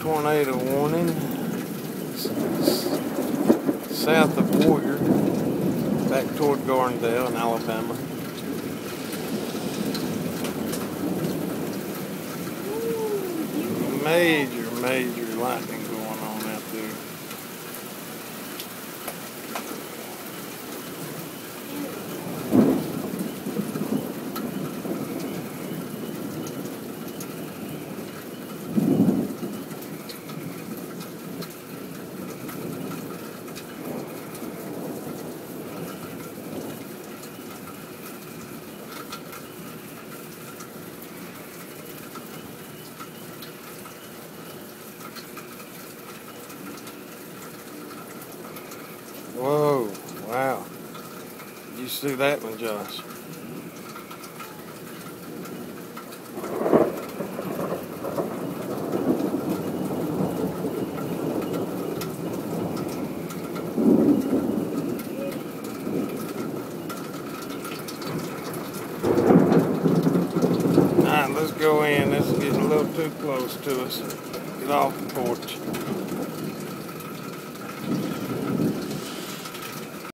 tornado warning south of Warrior, back toward Gardendale in Alabama. Major lightning going on out there. Whoa, wow. You see that one, Josh? Alright, let's go in. This is getting a little too close to us. Get off the porch.